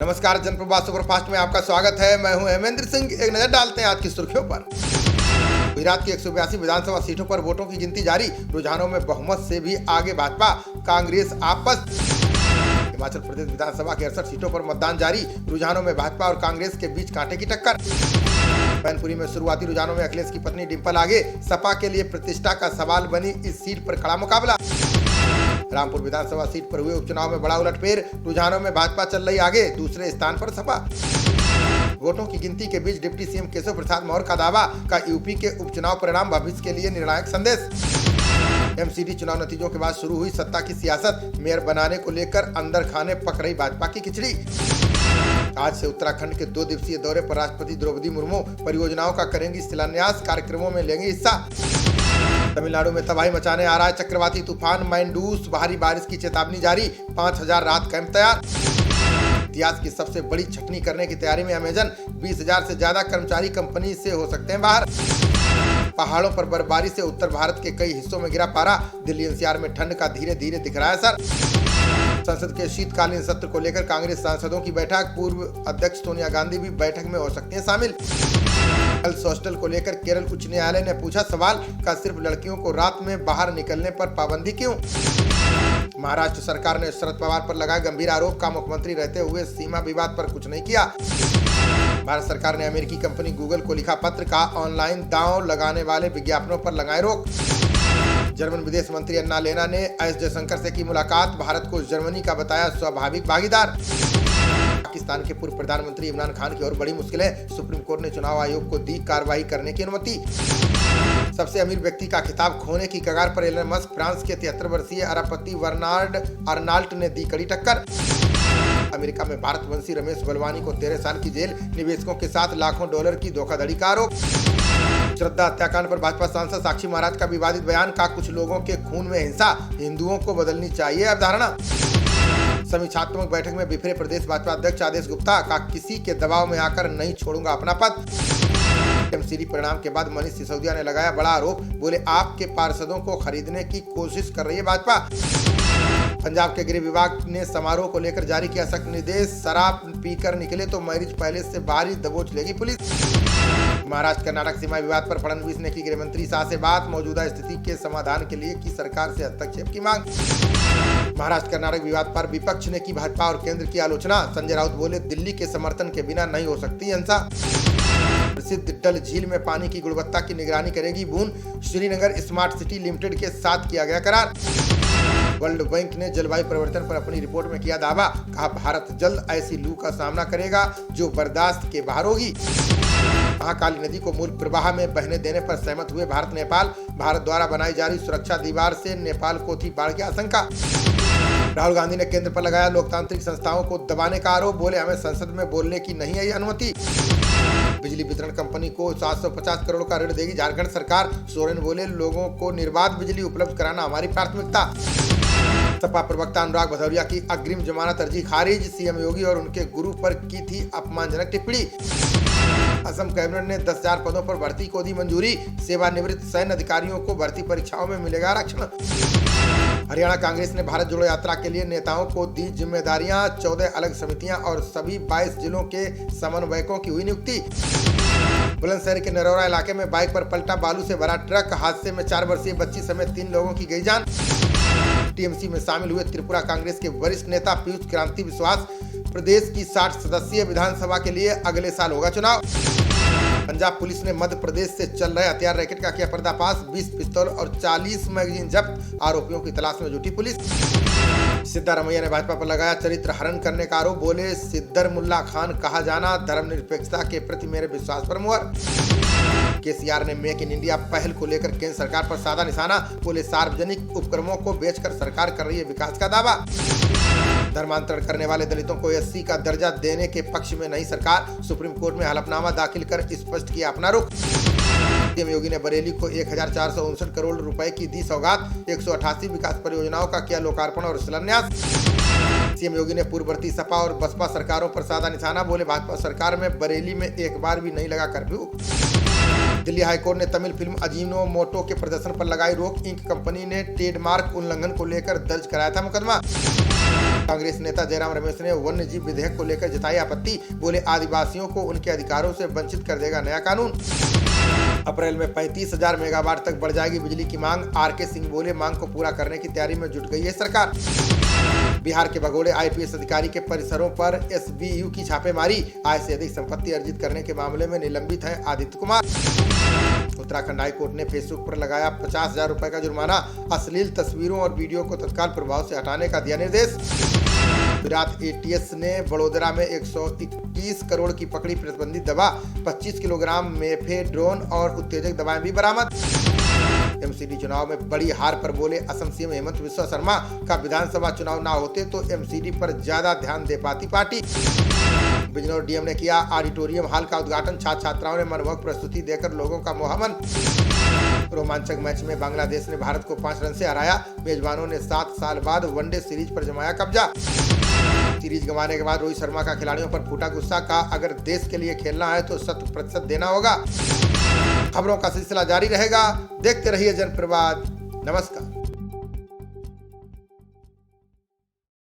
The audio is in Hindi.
नमस्कार, जनप्रवाद सुपरफास्ट में आपका स्वागत है। मैं हूं हेमेंद्र सिंह। एक नजर डालते हैं आज की सुर्खियों पर। गुजरात की 182 विधानसभा सीटों पर वोटों की गिनती जारी। रुझानों में बहुमत से भी आगे भाजपा, कांग्रेस आपस। हिमाचल प्रदेश विधानसभा की 68 सीटों पर मतदान जारी। रुझानों में भाजपा और कांग्रेस के बीच कांटे की टक्कर। मैनपुरी में शुरुआती रुझानों में अखिलेश की पत्नी डिंपल आगे। सपा के लिए प्रतिष्ठा का सवाल बनी इस सीट पर खड़ा मुकाबला। रामपुर विधानसभा सीट पर हुए उपचुनाव में बड़ा उलटफेर। रुझानों में भाजपा चल रही आगे, दूसरे स्थान पर सपा। वोटों की गिनती के बीच डिप्टी सीएम केशव प्रसाद मौर्य का दावा का यूपी के उपचुनाव परिणाम भविष्य के लिए निर्णायक संदेश। एमसीडी चुनाव नतीजों के बाद शुरू हुई सत्ता की सियासत। मेयर बनाने को लेकर अंदर खाने पक रही भाजपा की खिचड़ी। आज से उत्तराखंड के 2 दिवसीय दौरे पर राष्ट्रपति द्रौपदी मुर्मू परियोजनाओं का करेंगी शिलान्यास। कार्यक्रमों में लेंगे हिस्सा। तमिलनाडु में तबाही मचाने आ रहा है चक्रवाती तूफान मैंडूस। भारी बारिश की चेतावनी जारी। 5000 राहत कैंप तैयार। इतिहास की सबसे बड़ी छटनी करने की तैयारी में अमेजन। 20,000 से ज्यादा कर्मचारी कंपनी से हो सकते हैं बाहर। पहाड़ों पर बर्फबारी से उत्तर भारत के कई हिस्सों में गिरा पारा। दिल्ली एनसीआर में ठंड का धीरे धीरे दिख रहा है असर। संसद के शीतकालीन सत्र को लेकर कांग्रेस सांसदों की बैठक। पूर्व अध्यक्ष सोनिया गांधी भी बैठक में हो सकती हैं शामिल। गर्ल्स हॉस्टल को लेकर केरल उच्च न्यायालय ने पूछा सवाल का सिर्फ लड़कियों को रात में बाहर निकलने पर पाबंदी क्यों। महाराष्ट्र सरकार ने शरद पवार पर लगाया गंभीर आरोप का मुख्यमंत्री रहते हुए सीमा विवाद पर कुछ नहीं किया। भारत सरकार ने अमेरिकी कंपनी गूगल को लिखा पत्र का ऑनलाइन दांव लगाने वाले विज्ञापनों पर लगाए रोक। जर्मन विदेश मंत्री अन्ना लेना ने एस जयशंकर से की मुलाकात। भारत को जर्मनी का बताया स्वाभाविक भागीदार। पाकिस्तान के पूर्व प्रधानमंत्री इमरान खान की और बड़ी मुश्किलें। सुप्रीम कोर्ट ने चुनाव आयोग को दी कार्रवाई करने की अनुमति। सबसे अमीर व्यक्ति का खिताब खोने की कगार पर एलन मस्क। फ्रांस के 73 वर्षीय अरबपति बर्नार्ड अर्नाल्ट ने दी कड़ी टक्कर। अमेरिका में भारतवंशी रमेश बलवानी को 13 साल की जेल। निवेशकों के साथ लाखों डॉलर की धोखाधड़ी का आरोप। श्रद्धा हत्याकांड पर भाजपा सांसद साक्षी महाराज का विवादित बयान का कुछ लोगों के खून में हिंसा, हिंदुओं को बदलनी चाहिए अवधारणा। समीक्षात्मक बैठक में बिफरे प्रदेश भाजपा अध्यक्ष आदेश गुप्ता का किसी के दबाव में आकर नहीं छोड़ूंगा अपना पद। एमसीडी परिणाम के बाद मनीष सिसोदिया ने लगाया बड़ा आरोप। बोले आपके पार्षदों को खरीदने की कोशिश कर रही है भाजपा। पंजाब के गृह विभाग ने समारोह को लेकर जारी किया सख्त निर्देश। शराब पीकर निकले तो मैरिज पैलेस से बाहर ही दबोच लेगी पुलिस। महाराष्ट्र कर्नाटक सीमा विवाद पर फडणवीस ने की गृह मंत्री शाह से बात। मौजूदा स्थिति के समाधान के लिए की सरकार से हस्तक्षेप की मांग। महाराष्ट्र कर्नाटक विवाद पर विपक्ष ने की भाजपा और केंद्र की आलोचना। संजय राउत बोले दिल्ली के समर्थन के बिना नहीं हो सकती हिंसा। प्रसिद्ध डल झील में पानी की गुणवत्ता की निगरानी करेगी बूंद। श्रीनगर स्मार्ट सिटी लिमिटेड के साथ किया गया करार। वर्ल्ड बैंक ने जलवायु परिवर्तन पर अपनी रिपोर्ट में किया दावा। कहा भारत जल्द ऐसी लू का सामना करेगा जो बर्दाश्त के बाहर होगी। महाकाली नदी को मूल प्रवाह में बहने देने पर सहमत हुए भारत नेपाल। भारत द्वारा बनाई जा रही सुरक्षा दीवार से नेपाल को थी बाढ़ की आशंका। राहुल गांधी ने केंद्र पर लगाया लोकतांत्रिक संस्थाओं को दबाने का आरोप। बोले हमें संसद में बोलने की नहीं है अनुमति। बिजली वितरण कंपनी को 750 करोड़ का ऋण देगी झारखंड सरकार। सोरेन बोले लोगों को निर्बाध बिजली उपलब्ध कराना हमारी प्राथमिकता। सपा प्रवक्ता अनुराग भदौरिया की अग्रिम जमानत अर्जी खारिज। सीएम योगी और उनके गुरु पर की थी अपमानजनक टिप्पणी। असम कैबिनेट ने 10,000 पदों पर भर्ती को दी मंजूरी। सेवानिवृत्त सैन्य अधिकारियों को भर्ती परीक्षाओं में मिलेगा आरक्षण। हरियाणा कांग्रेस ने भारत जोड़ो यात्रा के लिए नेताओं को दी जिम्मेदारियां। 14 अलग समितियां और सभी 22 जिलों के समन्वयकों की हुई नियुक्ति। बुलंदशहर के नरौरा इलाके में बाइक पर पलटा बालू से भरा ट्रक। हादसे में 4 वर्षीय बच्ची समेत 3 लोगों की गई जान। टीएमसी में शामिल हुए त्रिपुरा कांग्रेस के वरिष्ठ नेता पीयूष क्रांति विश्वास। प्रदेश की 60 सदस्यीय विधानसभा के लिए अगले साल होगा चुनाव। पंजाब पुलिस ने मध्य प्रदेश से चल रहे हथियार रैकेट का किया पर्दाफाश। 20 पिस्तौल और 40 मैगजीन जब्त। आरोपियों की तलाश में जुटी पुलिस। सिद्धारमैया ने भाजपा पर लगाया चरित्र हरण करने का आरोप। बोले सिद्दरमुल्ला खान कहा जाना धर्मनिरपेक्षता के प्रति मेरे विश्वास पर मुहर। केसीआर ने मेक इन इंडिया पहल को लेकर केंद्र सरकार पर साधा निशाना। बोले सार्वजनिक उपक्रमों को बेचकर सरकार कर रही है विकास का दावा। धर्मांतरण करने वाले दलितों को एससी का दर्जा देने के पक्ष में नहीं सरकार। सुप्रीम कोर्ट में हलफनामा दाखिल कर स्पष्ट किया अपना रुख। सीएम योगी ने बरेली को 1459 करोड़ रुपए की दी सौगात। 188 विकास परियोजनाओं का किया लोकार्पण और शिलान्यास। सीएम योगी ने पूर्ववर्ती सपा और बसपा सरकारों पर साधा निशाना। बोले भाजपा सरकार में बरेली में एक बार भी नहीं लगा कर्फ्यू। दिल्ली हाईकोर्ट ने तमिल फिल्म अजीनोमोटो के प्रदर्शन पर लगाई रोक। इंक कंपनी ने ट्रेडमार्क उल्लंघन को लेकर दर्ज कराया था मुकदमा। कांग्रेस नेता जयराम रमेश ने वन्य जीव विधेयक को लेकर जताई आपत्ति। बोले आदिवासियों को उनके अधिकारों से वंचित कर देगा नया कानून। अप्रैल में 35,000 मेगावाट तक बढ़ जाएगी बिजली की मांग। आर.के. सिंह बोले मांग को पूरा करने की तैयारी में जुट गई है सरकार। बिहार के भगोड़े आईपीएस अधिकारी के परिसरों पर एसबीयू की छापेमारी। आय से अधिक संपत्ति अर्जित करने के मामले में निलंबित हैं आदित्य कुमार। उत्तराखंड हाईकोर्ट ने फेसबुक पर लगाया 50,000 रुपए का जुर्माना। अश्लील तस्वीरों और वीडियो को तत्काल प्रभाव से हटाने का दिया निर्देश। गुजरात एटीएस ने बड़ोदरा में 121 करोड़ की पकड़ी प्रतिबंधित दवा। 25 किलोग्राम मेफेड्रोन और उत्तेजक दवाएं भी बरामद। एमसीडी चुनाव में बड़ी हार पर बोले असम सीएम हेमंत बिस्वा शर्मा का विधानसभा चुनाव ना होते तो एमसीडी पर ज्यादा ध्यान दे पाती पार्टी। बिजनौर डीएम ने किया ऑडिटोरियम हॉल का उद्घाटन। छात्र छात्राओं ने मनमोहक प्रस्तुति देकर लोगों का मोहमन। रोमांचक मैच में बांग्लादेश ने भारत को 5 रन से हराया। मेजबानों ने 7 साल बाद वनडे सीरीज पर जमाया कब्जा। सीरीज गंवाने के बाद रोहित शर्मा का खिलाड़ियों पर फूटा गुस्सा। का अगर देश के लिए खेलना है तो 100% देना होगा। खबरों का सिलसिला जारी रहेगा। देखते रहिए जनप्रवाद। नमस्कार।